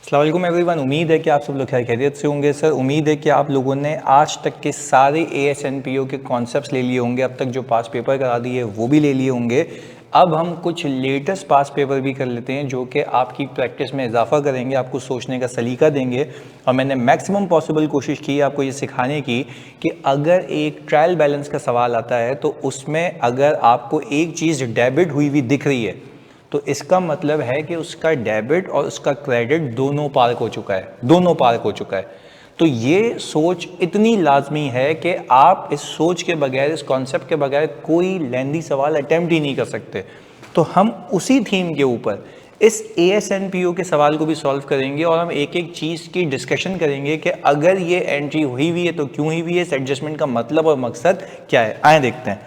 अस्सलाम वालेकुम एवरीवन। उम्मीद है कि आप सब लोग खैरियत से होंगे। सर उम्मीद है कि आप लोगों ने आज तक के सारे ASNPO के कॉन्सेप्ट्स ले लिए होंगे, अब तक जो पास पेपर करा दिए वो भी ले लिए होंगे। अब हम कुछ लेटेस्ट पास पेपर भी कर लेते हैं जो कि आपकी प्रैक्टिस में इजाफा करेंगे, आपको सोचने का सलीका देंगे। और मैंने मैक्सिमम पॉसिबल कोशिश की है आपको ये सिखाने की कि अगर एक ट्रायल बैलेंस का सवाल आता है तो उसमें अगर आपको एक चीज़ डेबिट हुई हुई दिख रही है तो इसका मतलब है कि उसका डेबिट और उसका क्रेडिट दोनों पार्क हो चुका है, दोनों पार्क हो चुका है। तो ये सोच इतनी लाजमी है कि आप इस सोच के बगैर, इस कॉन्सेप्ट के बगैर कोई लेंदी सवाल अटेम्प्ट ही नहीं कर सकते। तो हम उसी थीम के ऊपर इस ASNPO के सवाल को भी सॉल्व करेंगे और हम एक एक चीज़ की डिस्कशन करेंगे कि अगर ये एंट्री हुई हुई है तो क्यों हुई हुई है, इस एडजस्टमेंट का मतलब और मकसद क्या है। आए देखते हैं।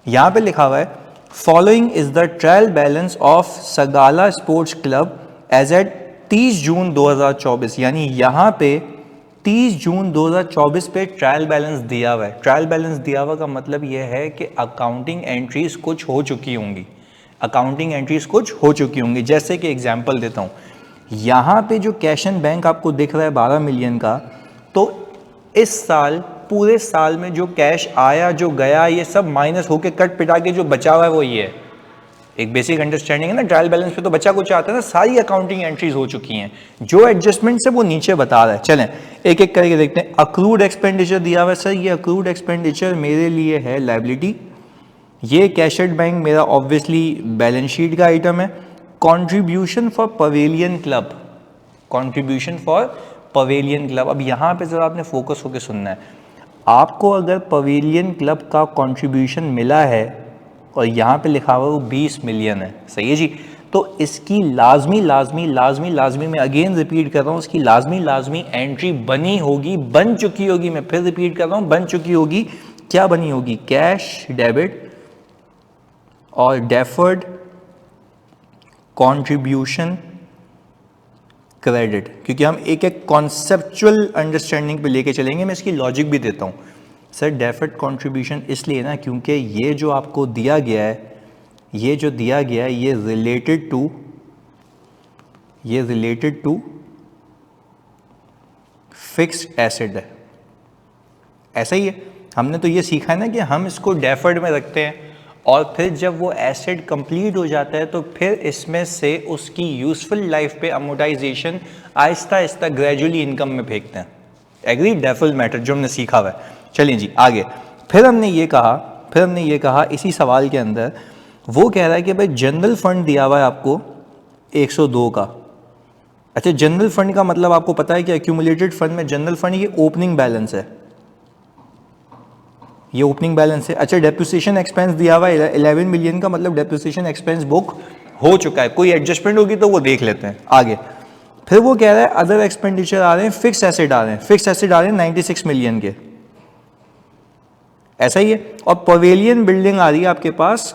यहाँ पे लिखा हुआ है following is the trial balance of Sagala sports club as at 30 June 2024। यानी यहाँ पे 30 जून 2024 पे ट्रायल बैलेंस दिया हुआ है। ट्रायल बैलेंस दिया हुआ का मतलब यह है कि अकाउंटिंग एंट्रीज कुछ हो चुकी होंगी, अकाउंटिंग एंट्रीज कुछ हो चुकी होंगी। जैसे कि एग्जांपल देता हूँ, यहाँ पे जो कैश एंड बैंक आपको दिख रहा है 12 मिलियन का, तो इस साल पूरे साल में जो कैश आया जो गया ये सब माइनस होके कट पिटा के जो बचा हुआ है वो ये है। एक बेसिक अंडरस्टैंडिंग है ना, ट्रायल बैलेंस पे तो बचा कुछ आता है ना, सारी अकाउंटिंग एंट्रीज हो चुकी हैं। जो एडजस्टमेंट है वो नीचे बता रहा है। चलें एक एक करके देखते हैं। अक्रूड एक्सपेंडिचर दिया हुआ है। सर ये अक्रूड एक्सपेंडिचर मेरे लिए है लायबिलिटी। ये कैशेड बैंक मेरा ऑब्वियसली बैलेंस शीट का आइटम है। Contribution for pavilion club, contribution for pavilion club. अब यहाँ पे ज़रा आपने फोकस होकर सुनना है। आपको अगर पवेलियन क्लब का कंट्रीब्यूशन मिला है और यहाँ पे लिखा हुआ वो 20 मिलियन है, सही है जी, तो इसकी लाजमी लाजमी लाजमी लाजमी मैं अगेन रिपीट कर रहा हूँ, इसकी लाजमी लाजमी एंट्री बनी होगी, बन चुकी होगी। मैं फिर रिपीट कर रहा हूँ, बन चुकी होगी। क्या बनी होगी? कैश डेबिट और डेफर्ड कंट्रीब्यूशन क्रेडिट, क्योंकि हम एक एक कॉन्सेप्चुअल अंडरस्टैंडिंग पे लेके चलेंगे। मैं इसकी लॉजिक भी देता हूँ। सर डेफर्ड कंट्रीब्यूशन इसलिए ना क्योंकि ये जो आपको दिया गया है, ये जो दिया गया है ये रिलेटेड टू फिक्स्ड एसेट है। ऐसा ही है, हमने तो ये सीखा है ना कि हम इसको डेफर्ड में रखते हैं और फिर जब वो एसेट कंप्लीट हो जाता है तो फिर इसमें से उसकी यूजफुल लाइफ पे amortisation Aahista Aahista gradually income में फेंकते हैं। एग्री? डेफर्ड मैटर जो हमने सीखा हुआ है। चलिए जी आगे। फिर हमने ये कहा इसी सवाल के अंदर, वो कह रहा है कि भाई जनरल फंड दिया हुआ है आपको 102 का। अच्छा, जनरल फंड का मतलब आपको पता है कि एक्यूमुलेटेड फंड में जनरल फंड ये ओपनिंग बैलेंस है, ये ओपनिंग बैलेंस है। अच्छा, डेप्रिसिएशन एक्सपेंस दिया हुआ है 11 मिलियन का, मतलब डेप्रिसिएशन एक्सपेंस बुक हो चुका है। कोई एडजस्टमेंट होगी तो वो देख लेते हैं आगे। फिर वो कह रहा है अदर एक्सपेंडिचर आ रहे हैं, फिक्स एसेट आ रहे हैं, फिक्स एसेट आ रहे हैं 96 मिलियन के, ऐसा ही है। और पवेलियन बिल्डिंग आ रही है आपके पास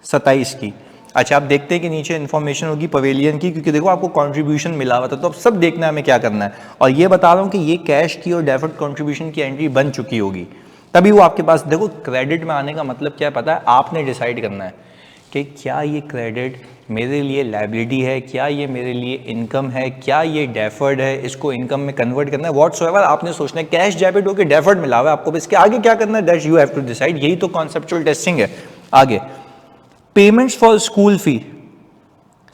27 की। अच्छा, आप देखते हैं कि नीचे इन्फॉर्मेशन होगी पवेलियन की, क्योंकि देखो आपको कंट्रीब्यूशन मिला हुआ था, तो अब सब देखना है हमें क्या करना है। और ये बता रहा हूँ कि ये कैश की और डेफर्ड कंट्रीब्यूशन की एंट्री बन चुकी होगी, तभी वो आपके पास। देखो क्रेडिट में आने का मतलब क्या पता है, आपने डिसाइड करना है कि क्या ये क्रेडिट मेरे लिए लायबिलिटी है, क्या ये मेरे लिए इनकम है, क्या ये डेफर्ड है, इसको इनकम में कन्वर्ट करना है, व्हाटसोएवर आपने सोचना है। कैश डेबिट होकर डेफर्ड मिला हुआ है आपको, इसके आगे क्या करना है that you have to decide. यही तो कॉन्सेप्चुअल टेस्टिंग है। आगे payments for school fee.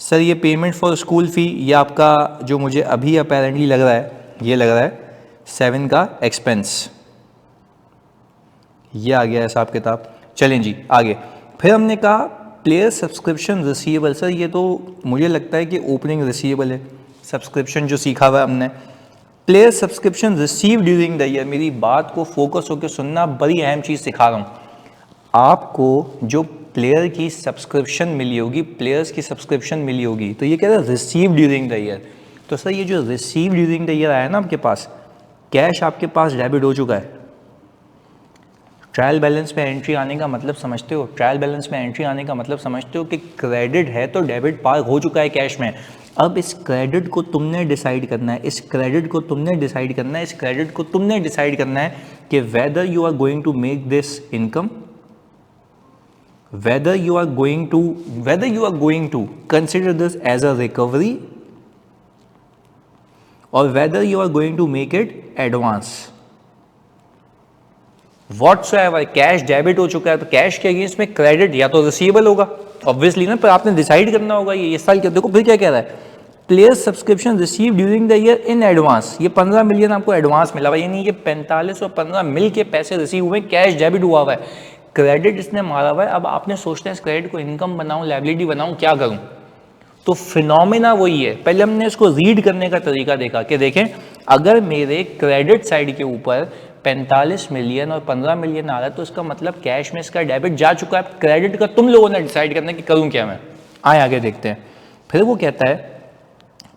Sir ये पेमेंट फॉर स्कूल फी ये आपका जो मुझे अभी अपेरेंटली लग रहा है, ये लग रहा है 7 का एक्सपेंस, ये आ गया हिसाब किताब। चलें जी आगे। फिर हमने कहा प्लेयर सब्सक्रिप्शन रिसीवेबल। सर ये तो मुझे लगता है कि ओपनिंग रिसीवेबल है, सब्सक्रिप्शन जो सीखा हुआ है हमने। Player subscription receive during the year. मेरी बात को फोकस होकर सुनना, बड़ी अहम चीज़ सिखा रहा हूँ आपको। जो प्लेयर की सब्सक्रिप्शन मिली होगी, प्लेयर्स की सब्सक्रिप्शन मिली होगी, तो ये कह रहा है रिसीव ड्यूरिंग द ईयर। तो सर ये जो रिसीव ड्यूरिंग द ईयर आया ना आपके पास, कैश आपके पास डेबिट हो चुका है। ट्रायल बैलेंस में एंट्री आने का मतलब समझते हो? ट्रायल बैलेंस में एंट्री आने का मतलब समझते हो कि क्रेडिट है तो डेबिट पार हो चुका है कैश में। अब इस क्रेडिट को तुमने डिसाइड करना है, इस क्रेडिट को तुमने डिसाइड करना है, इस क्रेडिट को तुमने डिसाइड करना है कि whether you are going to make this income, whether you are going to consider this as a recovery और whether you are going to make it advance. Whatsoever cash debit हो चुका है तो कैश के against में credit या तो receivable होगा ऑब्वियसली ना, पर आपने डिसाइड करना होगा ये साल क्या। देखो फिर क्या कह रहा है, player subscription receive during the year in advance. ये 15 मिलियन आपको एडवांस मिला हुआ, यानी ये 45 और 15 मिल के पैसे रिसीव हुए, कैश डेबिट हुआ हुआ है, क्रेडिट इसने मारा हुआ है। अब आपने सोचना है इस क्रेडिट को इनकम बनाऊं, लायबिलिटी बनाऊं, क्या करूं। तो फिनोमेना वही है, पहले हमने इसको रीड करने का तरीका देखा कि देखें अगर मेरे क्रेडिट साइड के ऊपर 45 मिलियन और 15 मिलियन आ रहा है तो इसका मतलब कैश में इसका डेबिट जा चुका है। क्रेडिट का तुम लोगों ने डिसाइड करना है कि करूं क्या मैं। आगे देखते हैं। फिर वो कहता है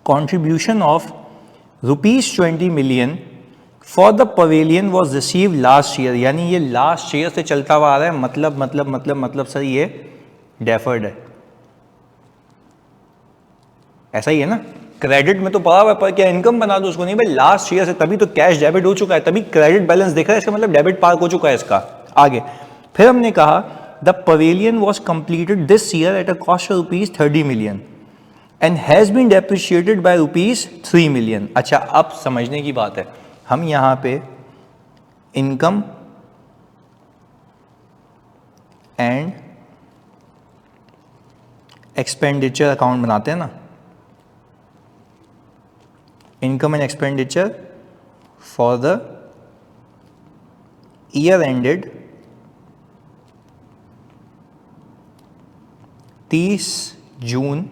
contribution of ₹20 million for the pavilion was received last year, यानी ये लास्ट ईयर से चलता हुआ आ रहा है, मतलब सर ये डेफर्ड है, ऐसा ही है ना। क्रेडिट में तो पड़ा हुआ है पर क्या इनकम बना दो उसको, नहीं भाई लास्ट ईयर से, तभी तो कैश डेबिट हो चुका है, तभी क्रेडिट बैलेंस दिख रहा है, इसका मतलब डेबिट पार्क हो चुका है इसका। आगे फिर हमने कहा the pavilion was completed this year at a cost of ₹30 million and has been depreciated by ₹3 million। अच्छा अब समझने की बात है, हम यहां पे इनकम एंड एक्सपेंडिचर अकाउंट बनाते हैं ना, income and expenditure for the year ended 30 June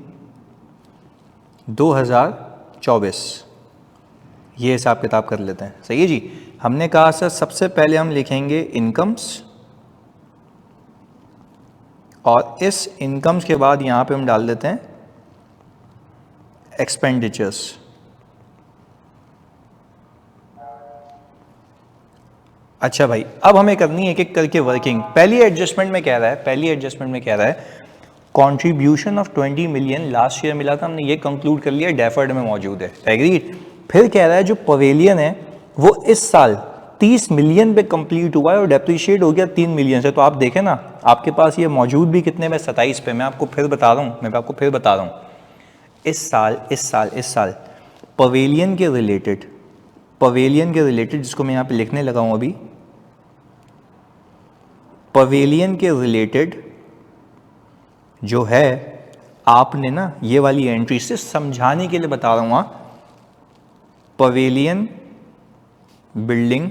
2024, ये हिसाब किताब कर लेते हैं। सही है जी। हमने कहा सर सबसे पहले हम लिखेंगे इनकम्स और इस इनकम्स के बाद यहाँ पे हम डाल देते हैं एक्सपेंडिचर्स। अच्छा भाई अब हमें करनी है एक एक करके वर्किंग। पहली एडजस्टमेंट में कह रहा है contribution of 20 million last year मिला था, हमने ये कंक्लूड कर लिया डेफर्ड में मौजूद है, एग्रीड। फिर कह रहा है जो पवेलियन है वो इस साल 30 मिलियन पे कंप्लीट हुआ है और डेप्रिशिएट हो गया 3 मिलियन से। तो आप देखें ना आपके पास ये मौजूद भी कितने में, 27 पे। मैं आपको फिर बता रहा हूँ इस साल पवेलियन के रिलेटेड जिसको मैं यहाँ पे लिखने लगा हूँ अभी, पवेलियन के रिलेटेड जो है आपने ना ये वाली एंट्री से समझाने के लिए बता रहा हूं, पवेलियन बिल्डिंग,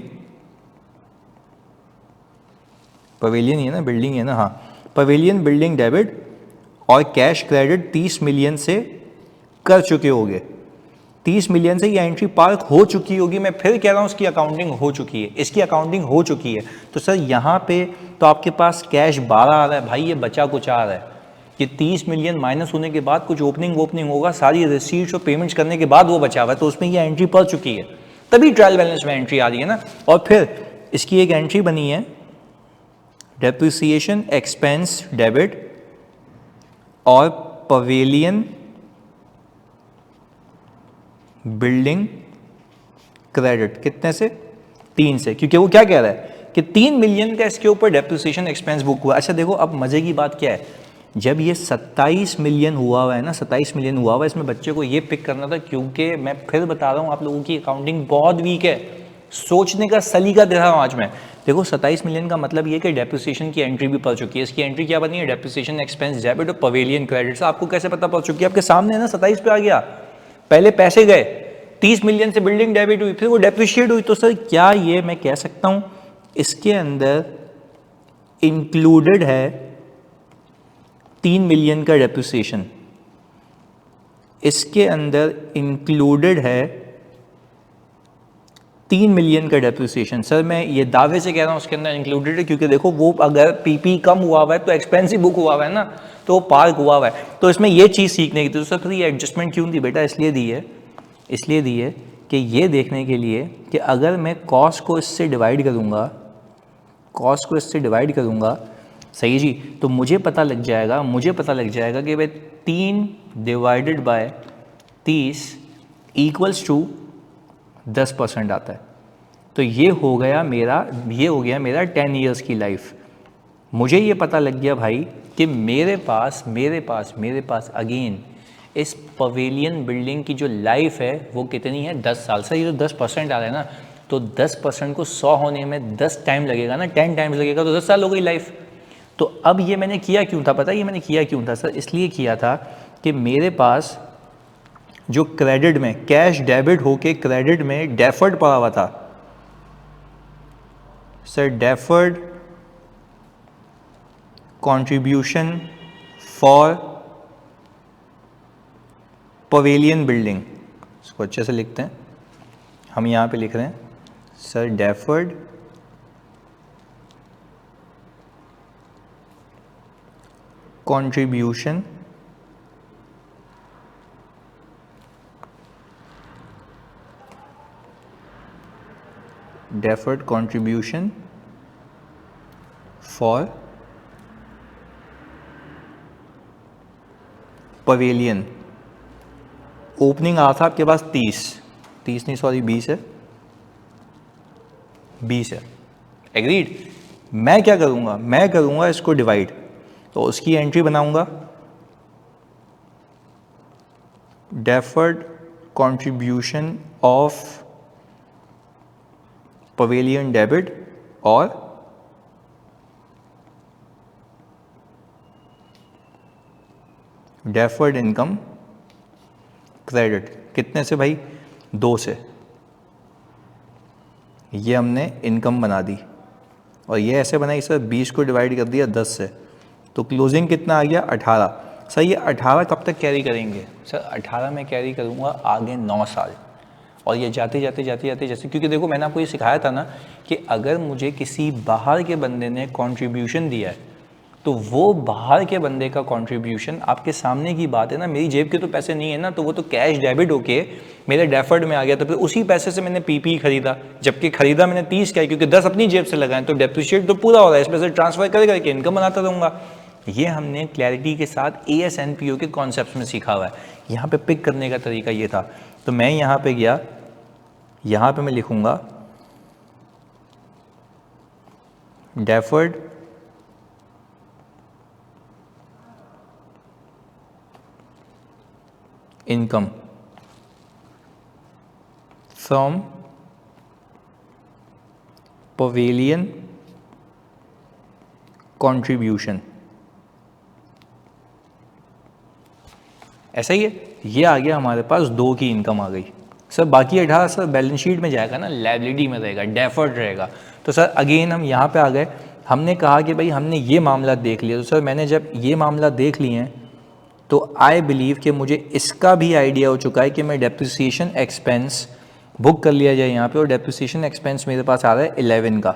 पवेलियन है ना, बिल्डिंग है ना, हाँ, पवेलियन बिल्डिंग डेबिट और कैश क्रेडिट 30 मिलियन से कर चुके होंगे, 30 मिलियन से ये एंट्री पार्क हो चुकी होगी। मैं फिर कह रहा हूं इसकी अकाउंटिंग हो चुकी है, इसकी अकाउंटिंग हो चुकी है। तो सर यहाँ पे तो आपके पास कैश 12 आ रहा है भाई, ये बचा कुछ आ रहा है, ये 30 मिलियन माइनस होने के बाद कुछ ओपनिंग होगा, सारी रिसीट्स और पेमेंट्स करने के बाद वो बचा हुआ है, तो उसमें ये एंट्री पड़ चुकी है, तभी ट्रायल बैलेंस में एंट्री आ रही है ना। और फिर इसकी एक एंट्री बनी है डेप्रिसिएशन एक्सपेंस डेबिट और पवेलियन बिल्डिंग क्रेडिट, कितने से, 3 से, क्योंकि वो क्या कह रहा है कि 3 मिलियन का इसके ऊपर डेप्रिसिएशन एक्सपेंस बुक हुआ। अच्छा देखो अब मजे की बात क्या है, जब ये 27 मिलियन हुआ है ना, 27 मिलियन हुआ है, इसमें बच्चे को ये पिक करना था, क्योंकि मैं फिर बता रहा हूँ आप लोगों की अकाउंटिंग बहुत वीक है, सोचने का सलीका दे रहा हूँ आज मैं। देखो 27 मिलियन का मतलब ये कि डेप्रिसिएशन की एंट्री भी पड़ चुकी है। इसकी एंट्री क्या बनी है, डेप्रिसिएशन एक्सपेंस डेबिट और पवेलियन क्रेडिट। आपको कैसे पता पड़ चुकी है, आपके सामने है ना, 27 पे आ गया, पहले पैसे गए, 30 मिलियन से बिल्डिंग डेबिट हुई, फिर वो डेप्रिशिएट हुई। तो सर क्या ये मैं कह सकता हूँ इसके अंदर इंक्लूडेड है 3 मिलियन का डेप्रिसिएशन, इसके अंदर इंक्लूडेड है 3 मिलियन का डेप्रिसिएशन। सर मैं ये दावे से कह रहा हूँ उसके अंदर इंक्लूडेड है, क्योंकि देखो वो अगर पीपी कम हुआ हुआ है तो एक्सपेंसिव बुक हुआ हुआ है ना, तो वो पार्क हुआ हुआ है। तो इसमें ये चीज़ सीखने की थी। तो सर फिर ये एडजस्टमेंट क्यों दी बेटा, इसलिए दी है कि ये देखने के लिए कि अगर मैं कॉस्ट को इससे डिवाइड करूँगा, सही जी, तो मुझे पता लग जाएगा कि भाई 3 डिवाइडेड बाय 30 इक्वल्स टू 10% आता है। तो ये हो गया मेरा 10 ईयर्स की लाइफ। मुझे ये पता लग गया भाई कि मेरे पास अगेन इस पवेलियन बिल्डिंग की जो लाइफ है वो कितनी है, 10 साल। सर ये तो 10% आ रहा है ना, तो 10% को 100 होने में 10 टाइम लगेगा ना, 10 टाइम्स लगेगा, तो 10 साल हो गई लाइफ। तो अब ये मैंने किया क्यों था पता है, ये मैंने किया क्यों था सर, इसलिए किया था कि मेरे पास जो क्रेडिट में कैश डेबिट होके क्रेडिट में डेफर्ड पड़ा हुआ था sir, deferred contribution for pavilion building, इसको अच्छे से लिखते हैं हम, यहाँ पे लिख रहे हैं sir deferred contribution for pavilion. Opening आ था आपके पास 30 नहीं सॉरी 20 है, 20 है, एग्रीड। मैं क्या करूंगा, मैं करूंगा इसको डिवाइड, तो उसकी एंट्री बनाऊंगा deferred contribution of pavilion debit और डेफर्ड इनकम क्रेडिट। कितने से भाई, 2 से। ये हमने इनकम बना दी और ये ऐसे बनाई सर, 20 को डिवाइड कर दिया 10 से, तो क्लोजिंग कितना आ गया 18। सर ये 18 कब तक कैरी करेंगे, सर 18 में कैरी करूँगा आगे 9 साल। और ये जाते जाते जैसे, क्योंकि देखो मैंने आपको ये सिखाया था ना कि अगर मुझे किसी बाहर के बंदे ने कंट्रीब्यूशन दिया है तो वो बाहर के बंदे का कंट्रीब्यूशन आपके सामने की बात है ना, मेरी जेब के तो पैसे नहीं है ना, तो वो तो कैश डेबिट होके मेरे डेफर्ड में आ गया, तो फिर उसी पैसे से मैंने पीपी खरीदा, जबकि खरीदा मैंने 30 का, क्योंकि 10 अपनी जेब से लगाए, तो डेप्रिशिएट तो पूरा हो रहा है, इस पैसे ट्रांसफर करके इनकम बनाता रहूँगा। ये हमने क्लैरिटी के साथ ASNPO के कॉन्सेप्ट में सीखा हुआ है। यहाँ पे पिक करने का तरीका ये था, तो मैं यहाँ पे गया, यहाँ पे मैं लिखूँगा deferred income from pavilion contribution. ऐसा ही है, ये आ गया हमारे पास 2 की इनकम आ गई। सर बाकी 18 सर बैलेंस शीट में जाएगा ना, लायबिलिटी में रहेगा, डेफर्ड रहेगा। तो सर अगेन हम यहाँ पे आ गए, हमने कहा कि भाई हमने ये मामला देख लिया, तो सर मैंने जब ये मामला देख लिए हैं तो आई बिलीव कि मुझे इसका भी आइडिया हो चुका है कि मैं डेप्रिसिएशन एक्सपेंस बुक कर लिया जाए यहाँ पे, और डेप्रिसिएशन एक्सपेंस मेरे पास आ रहा है 11 का।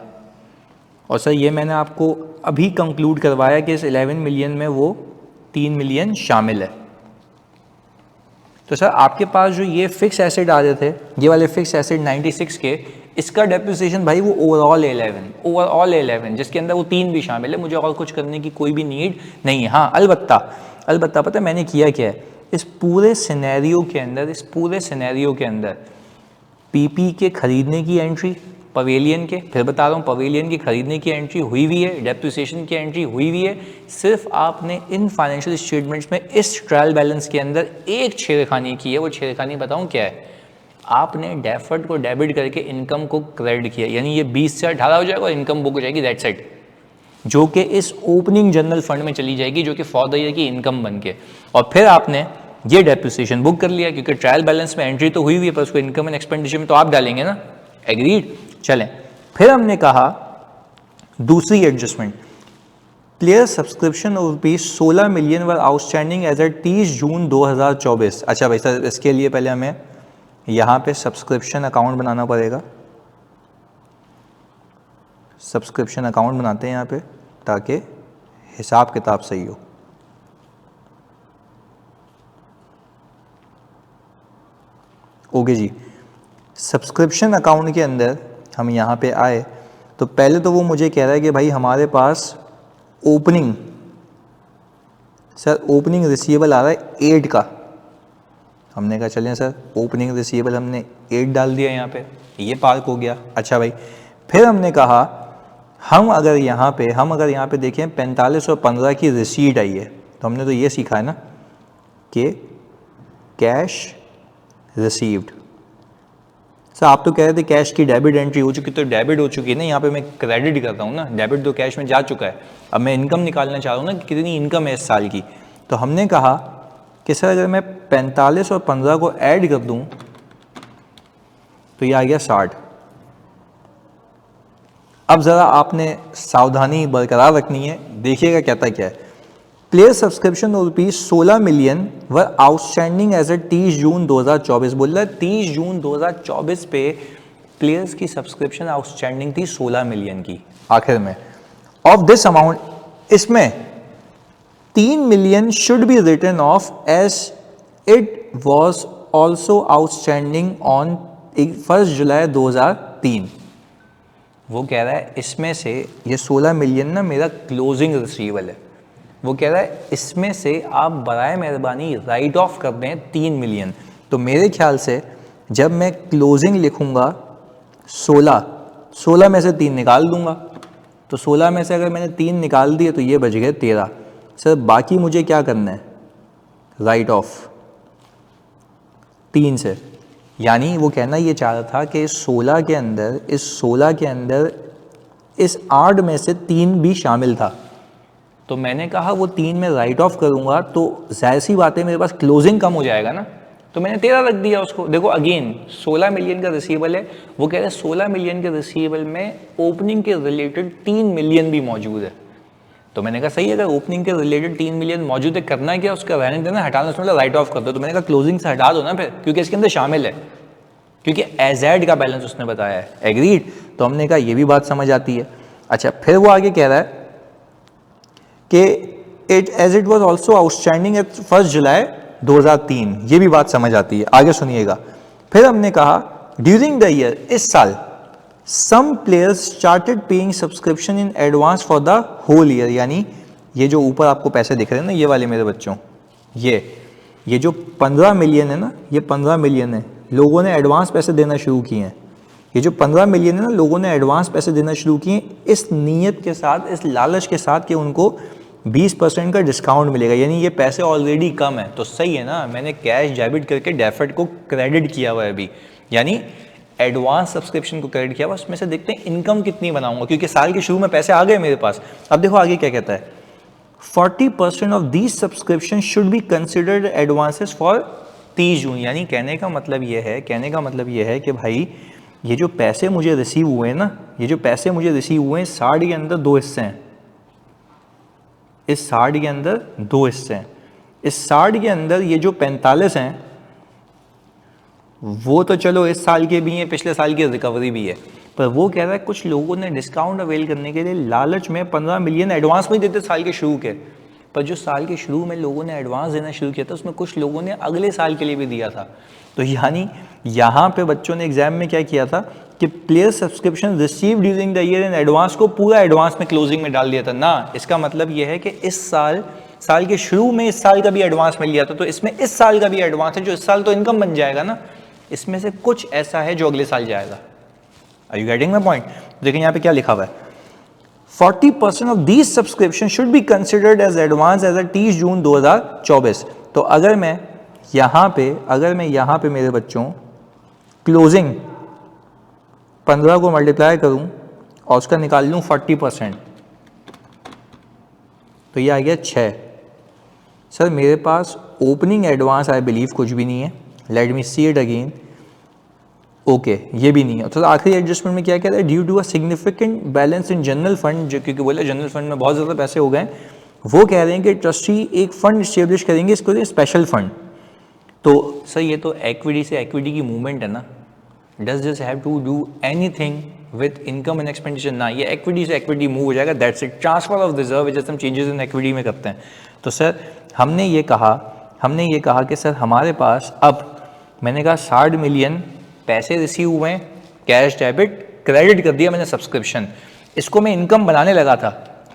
और सर ये मैंने आपको अभी कंक्लूड करवाया कि इस 11 मिलियन में वो 3 मिलियन शामिल है। तो सर आपके पास जो ये फिक्स एसेट आ रहे थे, ये वाले फिक्स एसेट 96 के, इसका डेप्रिसिएशन भाई वो ओवरऑल 11 जिसके अंदर वो 3 भी शामिल है, मुझे और कुछ करने की कोई भी नीड नहीं है। हाँ अलबत्ता पता है मैंने किया क्या है, इस पूरे सिनेरियो के अंदर पीपी के खरीदने की एंट्री, पवेलियन के, फिर बता रहा हूँ पवेलियन की खरीदने की एंट्री हुई हुई है, डेप्रिसिएशन की एंट्री हुई हुई है। सिर्फ आपने इन फाइनेंशियल स्टेटमेंट्स में इस ट्रायल बैलेंस के अंदर एक छेड़खानी की है, वो छेड़खानी बताऊँ क्या है, आपने डेफर्ड को डेबिट करके इनकम को क्रेडिट किया, यानी ये 20 से 18 हो जाएगा और इनकम बुक हो जाएगी, दैट्स इट, जो कि इस ओपनिंग जनरल फंड में चली जाएगी, जो कि फॉर द ईयर की इनकम बन के, और फिर आपने ये डेप्रिसिएशन बुक कर लिया, क्योंकि ट्रायल बैलेंस में एंट्री तो हुई हुई है, पर उसको इनकम एंड एक्सपेंडिचर में तो आप डालेंगे ना, एग्रीड। चलें, फिर हमने कहा दूसरी adjustment, player subscription of rupees 16 million were outstanding as at 30 June 2024। अच्छा भाई सर, इसके लिए पहले हमें यहाँ पे सब्सक्रिप्शन अकाउंट बनाना पड़ेगा, सब्सक्रिप्शन अकाउंट बनाते हैं यहाँ पे ताकि हिसाब किताब सही हो। ओके जी, सब्सक्रिप्शन अकाउंट के अंदर हम यहाँ पे आए तो पहले तो वो मुझे कह रहा है कि भाई हमारे पास ओपनिंग रिसीवेबल आ रहा है 8 का। हमने कहा चलें सर, ओपनिंग रिसीवेबल हमने 8 डाल दिया यहाँ पे, ये पार्क हो गया। अच्छा भाई, फिर हमने कहा हम अगर यहाँ पे देखें 4515 की रिसीट आई है, तो हमने तो ये सीखा है ना कि कैश रिसीव्ड। सर आप तो कह रहे थे कैश की डेबिट एंट्री हो चुकी, तो डेबिट हो चुकी है ना, यहाँ पे मैं क्रेडिट कर रहा हूँ ना, डेबिट तो कैश में जा चुका है। अब मैं इनकम निकालना चाह रहा हूँ ना कि कितनी इनकम है इस साल की। तो हमने कहा कि सर अगर मैं 45 और 15 को ऐड कर दूँ तो ये आ गया 60। अब ज़रा आपने सावधानी बरकरार रखनी है, देखिएगा कहता क्या है। Player subscription rupees 16 million were outstanding as a 30 June 2024। बोल रहा है 30 जून 2024 पे प्लेयर्स की सब्सक्रिप्शन आउटस्टैंडिंग थी 16 मिलियन की आखिर में। ऑफ दिस अमाउंट, इसमें 3 million should be return of as it was also outstanding on 1 July 2003। वो कह रहा है इसमें से ये 16 मिलियन ना मेरा क्लोजिंग रिसीवेबल है। वो कह रहा है इसमें से आप बराए मेहरबानी राइट ऑफ कर दें 3 मिलियन। तो मेरे ख्याल से जब मैं क्लोजिंग लिखूंगा 16 में से 3 निकाल दूंगा, तो 16 में से अगर मैंने 3 निकाल दिए तो ये बच गए 13। सर बाकी मुझे क्या करना है, राइट ऑफ 3 से। यानी वो कहना ये चाह रहा था कि 16 के अंदर इस 8 में से 3 भी शामिल था। तो मैंने कहा वो 3 में राइट ऑफ करूंगा तो जाहिर सी बात है मेरे पास क्लोजिंग कम हो जाएगा ना, तो मैंने 13 रख दिया उसको। देखो अगेन 16 मिलियन का रिसीवेबल है, वो कह रहे हैं 16 मिलियन के रिसीवेबल में ओपनिंग के रिलेटेड 3 मिलियन भी मौजूद है। तो मैंने कहा सही है, अगर ओपनिंग के रिलेटेड 3 मिलियन मौजूद है, करना है क्या, उसका रहने देना, हटाना, मतलब राइट ऑफ कर दो। तो मैंने कहा क्लोजिंग से हटा दो ना फिर, क्योंकि इसके अंदर शामिल है, क्योंकि एजेड का बैलेंस उसने बताया है। एग्रीड। तो हमने कहा ये भी बात समझ आती है। अच्छा फिर वो आगे कह रहा है कि it as it was also outstanding at 1 July 2003, ये भी बात समझ आती है। आगे सुनिएगा। फिर हमने कहा ड्यूरिंग द ईयर, इस साल, some players started paying subscription in advance for the whole year. यानी ये जो ऊपर आपको पैसे दिख रहे हैं ना, ये वाले मेरे बच्चों, ये जो 15 मिलियन है ना, ये 15 मिलियन है, लोगों ने एडवांस पैसे देना शुरू किए हैं। ये जो 15 मिलियन है ना, लोगों ने एडवांस पैसे देना शुरू किए इस नीयत के साथ, इस लालच के साथ कि उनको 20% का डिस्काउंट मिलेगा। यानी ये पैसे ऑलरेडी कम है, तो सही है ना, मैंने कैश डेबिट करके डेफर्ड को क्रेडिट किया हुआ है अभी, यानी एडवांस सब्सक्रिप्शन को क्रेडिट किया हुआ। उसमें से देखते हैं इनकम कितनी बनाऊंगा, क्योंकि साल के शुरू में पैसे आ गए मेरे पास। अब देखो आगे क्या कहता है, 40% of these subscription should be considered advances for 30 जून। यानी कहने का मतलब ये है कि भाई ये जो पैसे मुझे रिसीव हुए हैं ना, ये जो पैसे मुझे रिसीव हुए हैं, 60 के अंदर 2 हिस्से हैं। इस 60 के अंदर 2 हिस्से हैं। इस 60 के अंदर ये जो 45 हैं वो तो चलो इस साल के भी हैं, पिछले साल की रिकवरी भी है, पर वो कह रहा है कुछ लोगों ने डिस्काउंट अवेल करने के लिए लालच में 15 मिलियन एडवांस में देते साल के शुरू के, पर जो साल के शुरू में लोगों ने एडवांस देना शुरू किया था उसमें कुछ लोगों ने अगले साल के लिए भी दिया था। तो यानी यहाँ पे बच्चों ने एग्जाम में क्या किया था कि player subscription receive during the year in advance को पूरा एडवांस में क्लोजिंग में डाल दिया था ना। इसका मतलब ये है कि इस साल के शुरू में इस साल का भी एडवांस मिल गया था, तो इसमें इस साल का भी एडवांस है, जो इस साल तो इनकम बन जाएगा ना, इसमें से कुछ ऐसा है जो अगले साल जाएगा। Are you getting my point? देखिए यहाँ पे क्या लिखा हुआ है, 40% of these subscription should be considered as advance as 30 June 2024। तो अगर मैं यहाँ पे मेरे बच्चों क्लोजिंग 15 को मल्टीप्लाई करूँ और उसका निकाल लूँ 40%, तो ये आ गया 6। सर मेरे पास ओपनिंग एडवांस आई बिलीव कुछ भी नहीं है, let me see it again. Okay ये भी नहीं है। तो आखिरी एडजस्टमेंट में क्या कहता है, due to a significant balance in general fund, जो क्योंकि बोले जनरल फंड में बहुत ज़्यादा पैसे हो गए, वो कह रहे हैं कि ट्रस्टी एक फंड इस्टेब्लिश करेंगे, इसको स्पेशल फंड। तो सर ये तो एक्विटी से एक्विटी की मूवमेंट है ना, does this have to do anything with income and expenditure? ना, ये एक्विटी से एक्विटी मूव हो जाएगा, that's it. Transfer of reserve जैसे हम चेंजेस इन एक्विटी में करते हैं। तो सर हमने ये कहा कि सर हमारे पास अब, मैंने कहा 60 मिलियन पैसे रिसीव हुए हैं, कैश डेबिट क्रेडिट कर दिया मैंने सब्सक्रिप्शन, इसको मैं इनकम बनाने लगा था,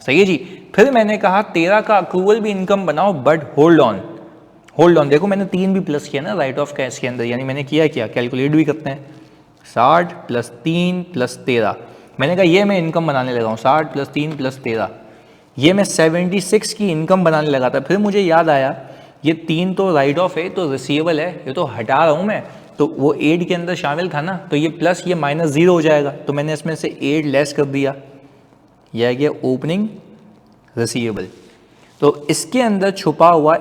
सही है जी। फिर मैंने कहा 13 का अक्रूवल भी इनकम बनाओ, बट होल्ड ऑन। देखो मैंने 3 भी प्लस किया ना राइट ऑफ कैश के अंदर, यानी मैंने किया कैलकुलेट भी करते हैं, 60 + 3 + 13। मैंने कहा ये मैं इनकम बनाने लगा हूँ, 60 + 3 + 13, ये मैं 76 की इनकम बनाने लगा था। फिर मुझे याद आया ये 3 तो राइट ऑफ है, तो रिसीवेबल है, ये तो हटा रहा हूँ मैं, तो वो 8 के अंदर शामिल था ना, तो ये प्लस ये माइनस 0 हो जाएगा, तो मैंने इसमें से 8 लेस कर दिया, यह आ गया ओपनिंग रिसीवेबल। तो इसके अंदर छुपा हुआ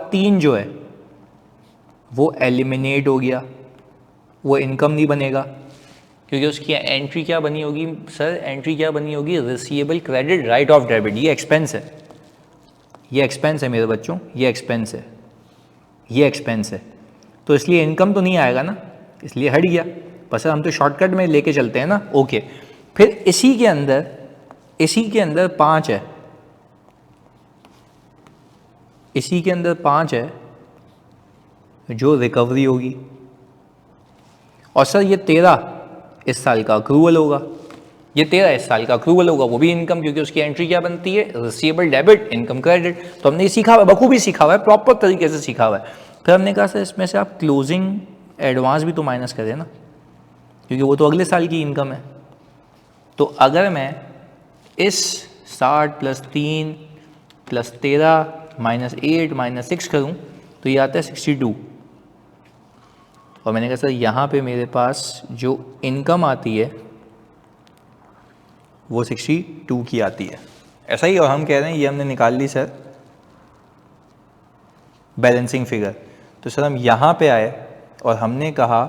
3 जो है वो एलिमिनेट हो गया, वो इनकम नहीं बनेगा, क्योंकि उसकी एंट्री क्या बनी होगी सर, एंट्री क्या बनी होगी, receivable credit right of debit. ये एक्सपेंस है, ये एक्सपेंस है मेरे बच्चों, ये एक्सपेंस है, ये एक्सपेंस है, तो इसलिए इनकम तो नहीं आएगा ना, इसलिए हट गया। बस हम तो शॉर्टकट में लेके चलते हैं ना। ओके, फिर इसी के अंदर 5 है, इसी के अंदर 5 है जो रिकवरी होगी, और सर ये 13 इस साल का अक्रूवल होगा, ये 13 इस साल का अक्रूवल होगा, वो भी इनकम, क्योंकि उसकी एंट्री क्या बनती है, रिसीवेबल डेबिट इनकम क्रेडिट। तो हमने सीखा हुआ है, बखूबी सीखा हुआ है, प्रॉपर तरीके से सीखा हुआ है। फिर हमने कहा सर इसमें से आप क्लोजिंग एडवांस भी तो माइनस करें ना, क्योंकि वो तो अगले साल की इनकम है। तो अगर मैं इस 60 + 3 + 13 -8 -6 करूँ तो ये आता है 62, और मैंने कहा सर यहाँ पे मेरे पास जो इनकम आती है वो 62 की आती है, ऐसा ही। और हम कह रहे हैं ये हमने निकाल ली सर बैलेंसिंग फिगर। तो सर हम यहाँ पे आए और हमने कहा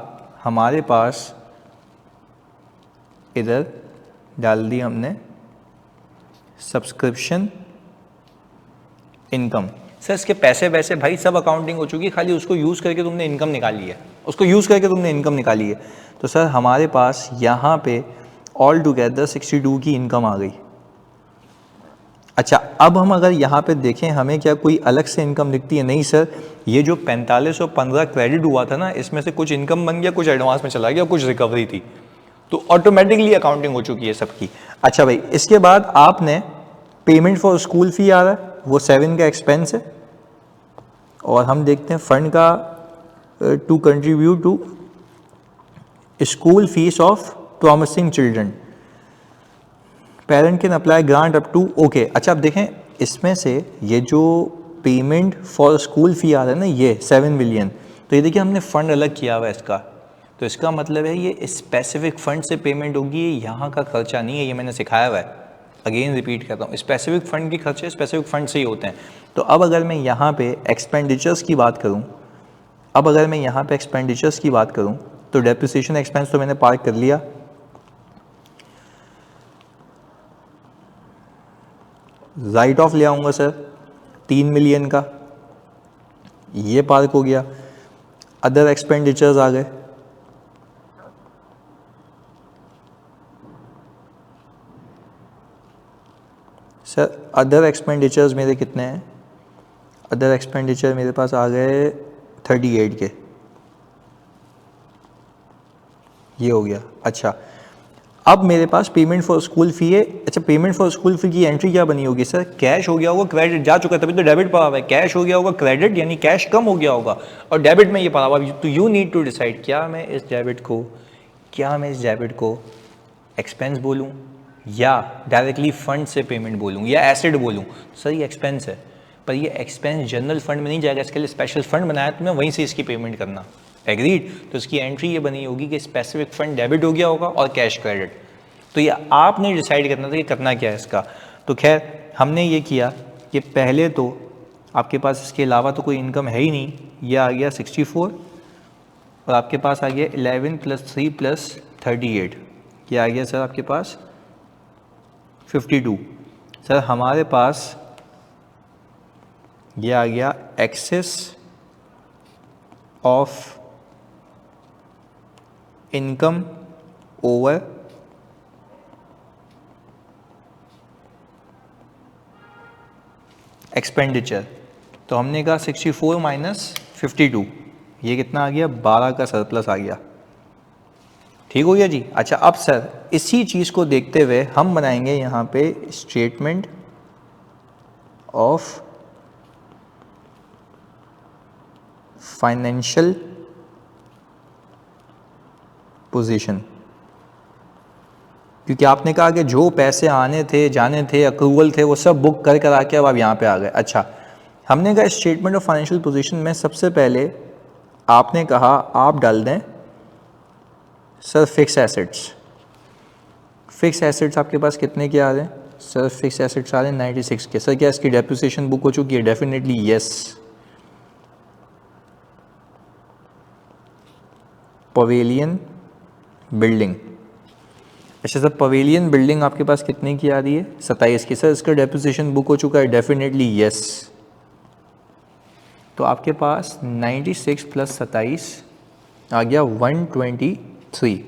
हमारे पास इधर डाल दी हमने सब्सक्रिप्शन इनकम। सर इसके पैसे वैसे भाई सब अकाउंटिंग हो चुकी है, खाली उसको यूज़ करके तुमने इनकम निकाली है, उसको यूज़ करके तुमने इनकम निकाली है। तो सर हमारे पास यहाँ पे ऑल टुगेदर 62 की इनकम आ गई। अच्छा, अब हम अगर यहाँ पे देखें हमें क्या कोई अलग से इनकम दिखती है? नहीं सर, ये जो 4515 क्रेडिट हुआ था ना, इसमें से कुछ इनकम बन गया, कुछ एडवांस में चला गया, कुछ रिकवरी थी, तो ऑटोमेटिकली अकाउंटिंग हो चुकी है सबकी। अच्छा भाई, इसके बाद आपने पेमेंट फॉर स्कूल फी आ रहा है, वो 7 का एक्सपेंस है, और हम देखते हैं फंड का to contribute to school fees of promising children, parent can apply grant up to. Okay, अच्छा अब देखें इसमें से ये जो पेमेंट फॉर स्कूल फी आ रहा है ना, ये 7 मिलियन, तो ये देखिए हमने फ़ंड अलग किया हुआ है इसका, तो इसका मतलब है ये स्पेसिफिक फ़ंड से पेमेंट होगी, ये यहाँ का खर्चा नहीं है, ये मैंने सिखाया हुआ है। अगेन रिपीट करता हूँ, स्पेसिफिक फ़ंड के खर्चे स्पेसिफिक फ़ंड से ही होते हैं। तो अब अगर मैं यहाँ पे एक्सपेंडिचर्स की बात करूँ, तो डेप्रिसिएशन एक्सपेंस तो मैंने पार्क कर लिया, राइट ऑफ ले आऊँगा सर 3 मिलियन का, ये पार्क हो गया। अदर एक्सपेंडिचर्स आ गए, सर अदर एक्सपेंडिचर्स मेरे कितने हैं? अदर एक्सपेंडिचर मेरे पास आ गए 38 के, ये हो गया। अच्छा, अब मेरे पास पेमेंट फॉर स्कूल फी है। अच्छा, पेमेंट फॉर स्कूल फी की एंट्री क्या बनी होगी सर? कैश हो गया होगा, क्रेडिट जा चुका है, तभी तो डेबिट पड़ा हुआ है। कैश हो गया होगा क्रेडिट, यानी कैश कम हो गया होगा, और डेबिट में ये पड़ा हुआ। तो यू नीड टू डिसाइड, क्या मैं इस डेबिट को एक्सपेंस बोलूँ या डायरेक्टली फंड से पेमेंट बोलूँ या एसेट बोलूँ? सर ये एक्सपेंस है, पर ये एक्सपेंस जनरल फंड में नहीं जाएगा, इसके लिए स्पेशल फंड बनाया तो मैं वहीं से इसकी पेमेंट करना। एग्रीड? तो इसकी एंट्री ये बनी होगी कि स्पेसिफिक फंड डेबिट हो गया होगा और कैश क्रेडिट। तो ये आपने डिसाइड करना था कि करना क्या है इसका। तो खैर हमने ये किया कि पहले तो आपके पास इसके अलावा तो कोई इनकम है ही नहीं, ये आ गया 64, और आपके पास आ गया 11 + 3 + 38, ये आ गया सर आपके पास 52। सर हमारे पास ये आ गया excess of income over expenditure. तो हमने कहा 64 - 52, ये कितना आ गया? 12 का सरप्लस आ गया। ठीक हो गया जी। अच्छा, अब सर इसी चीज़ को देखते हुए हम बनाएंगे यहाँ पे स्टेटमेंट ऑफ फाइनेंशियल पोजीशन, क्योंकि आपने कहा कि जो पैसे आने थे जाने थे अक्रूवल थे वो सब बुक कर आके अब आप यहाँ पे आ गए। अच्छा, हमने कहा स्टेटमेंट ऑफ फाइनेंशियल पोजीशन में सबसे पहले आपने कहा आप डाल दें sir fix assets. Fix assets आपके पास कितने के आ रहे हैं सर? फिक्स एसेट्स आ रहे हैं 96 के। सर क्या इसकी डेप्रिसिएशन बुक हो चुकी है? Definitely yes. Pavilion building. अच्छा सर पवेलियन बिल्डिंग आपके पास कितने की आ रही है? 27 की। सर इसका डेप्रिसिएशन बुक हो चुका है? Definitely yes. तो आपके पास 96 प्लस 27 आ गया 123।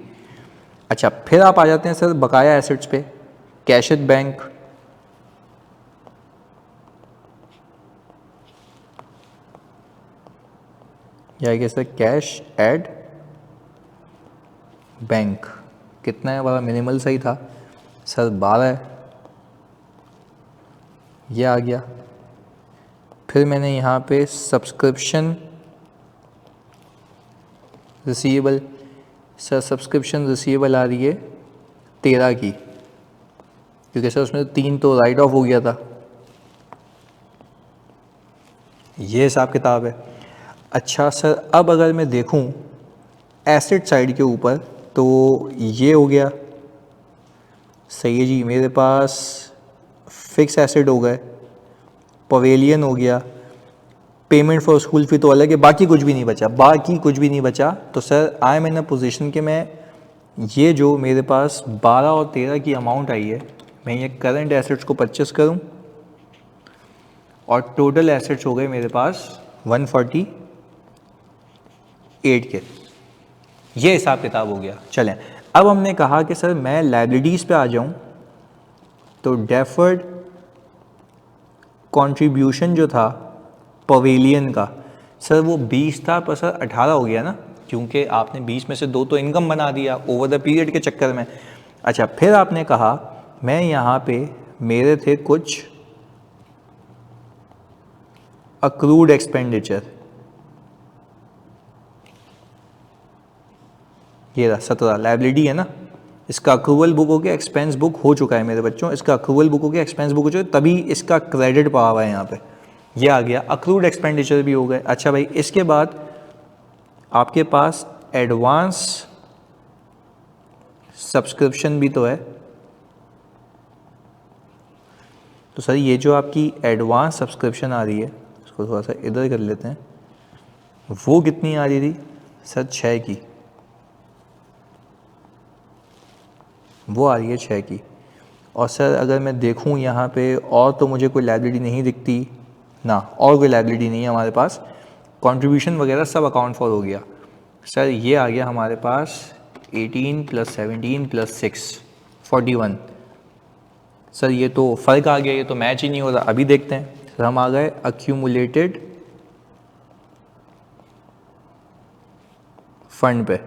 अच्छा फिर आप आ जाते हैं सर बकाया एसेट्स पे। कैश एट बैंक, या सर कैश एट बैंक कितना है? बड़ा मिनिमल सही था सर, 12 है, ये आ गया। फिर मैंने यहाँ पे subscription receivable, sir subscription receivable आ रही है 13 की, क्योंकि सर उसमें 3 तो राइट ऑफ हो गया था। ये हिसाब किताब है। अच्छा सर अब अगर मैं देखूं एसेट साइड के ऊपर तो ये हो गया, सही है जी। मेरे पास फिक्स एसेट हो गए, पवेलियन हो गया, पेमेंट फॉर स्कूल फी तो अलग है, बाकी कुछ भी नहीं बचा, बाकी कुछ भी नहीं बचा। तो sir I am in a position कि मैं ये जो मेरे पास 12 और 13 की अमाउंट आई है, मैं ये करंट एसेट्स को परचेस करूं और टोटल एसेट्स हो गए मेरे पास 148 के। ये हिसाब किताब हो गया। चलें अब हमने कहा कि सर मैं लायबिलिटीज़ पे आ जाऊं, तो डेफर्ड कंट्रीब्यूशन जो था पवेलियन का सर वो 20 था, पर सर 18 हो गया ना, क्योंकि आपने 20 में से 2 तो इनकम बना दिया ओवर द पीरियड के चक्कर में। अच्छा फिर आपने कहा मैं यहाँ पे मेरे थे कुछ अक्रूड एक्सपेंडिचर, ये रहा 17 लायबिलिटी है ना, इसका अक्रूवल बुक हो गया, एक्सपेंस बुक हो चुका है मेरे बच्चों, इसका अक्रूवल बुक हो गया, एक्सपेंस बुक हो चुका है, तभी इसका क्रेडिट पड़ा हुआ है यहाँ पे, ये आ गया। अक्रूड एक्सपेंडिचर भी हो गए। अच्छा भाई इसके बाद आपके पास एडवांस सब्सक्रिप्शन भी तो है, तो सर ये जो आपकी एडवांस सब्सक्रिप्शन आ रही है, इसको थोड़ा सा इधर कर लेते हैं, वो कितनी आ रही थी सर? 6 की, वो आ रही है 6 की। और सर अगर मैं देखूं यहाँ पे और तो मुझे कोई लायबिलिटी नहीं दिखती ना, और कोई लायबिलिटी नहीं है हमारे पास, कंट्रीब्यूशन वगैरह सब अकाउंट फॉर हो गया। सर ये आ गया हमारे पास 18 + 17 + 6 41। सर ये तो फ़र्क आ गया, ये तो मैच ही नहीं हो रहा। अभी देखते हैं सर, हम आ गए अक्यूमुलेटेड फंड पे।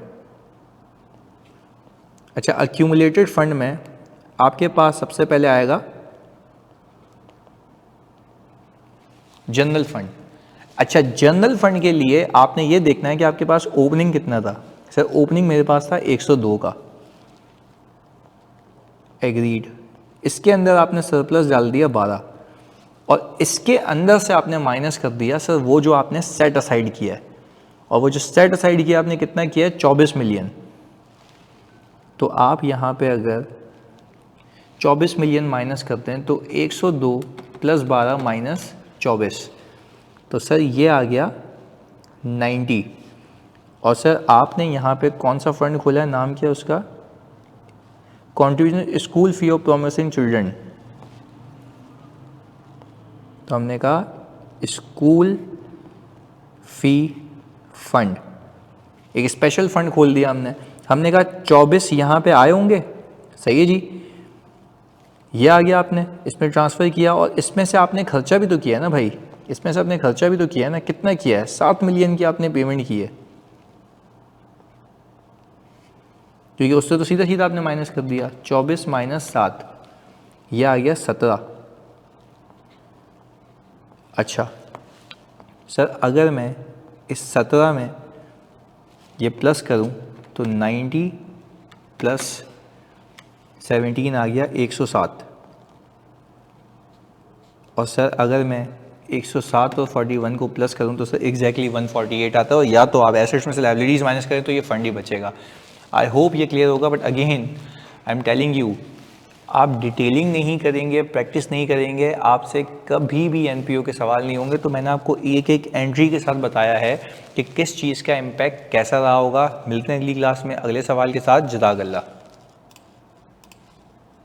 अच्छा अक्यूमुलेटेड फंड में आपके पास सबसे पहले आएगा जनरल फंड। अच्छा जनरल फंड के लिए आपने ये देखना है कि आपके पास ओपनिंग कितना था। सर ओपनिंग मेरे पास था 102 का, एग्रीड। इसके अंदर आपने सरप्लस डाल दिया 12, और इसके अंदर से आपने माइनस कर दिया सर वो जो आपने सेट असाइड किया है, और वो जो सेट असाइड किया आपने कितना किया है? 24 मिलियन। तो आप यहाँ पे अगर 24 मिलियन माइनस करते हैं तो 102 + 12 - 24, तो सर ये आ गया 90। और सर आपने यहाँ पे कौन सा फंड खोला है, नाम क्या है उसका? Contribution school fee of promising children. तो हमने कहा स्कूल फी फंड, एक स्पेशल फंड खोल दिया हमने कहा 24 यहाँ पे आए होंगे, सही है जी, ये आ गया, आपने इसमें ट्रांसफ़र किया, और इसमें से आपने खर्चा भी तो किया है ना भाई, इसमें से आपने खर्चा भी तो किया है ना। कितना किया है? 7 मिलियन की आपने पेमेंट की है, क्योंकि उससे तो सीधा सीधा आपने माइनस कर दिया। 24 - 7, यह आ गया 17। अच्छा सर अगर मैं इस 17 में ये प्लस करूं तो 90 + 17 आ गया 107। और सर अगर मैं 107 और 41 को प्लस करूँ तो सर एग्जैक्टली 148 आता है, और या तो आप एसेट्स में से लाइबिलिटीज़ माइनस करें तो ये फंड ही बचेगा। आई होप ये क्लियर होगा, but again I am telling you, आप डिटेलिंग नहीं करेंगे, प्रैक्टिस नहीं करेंगे, आपसे कभी भी एनपीओ के सवाल नहीं होंगे। तो मैंने आपको एक एक एंट्री के साथ बताया है कि किस चीज़ का इम्पैक्ट कैसा रहा होगा। मिलते हैं अगली क्लास में अगले सवाल के साथ। जज़ाकल्लाह।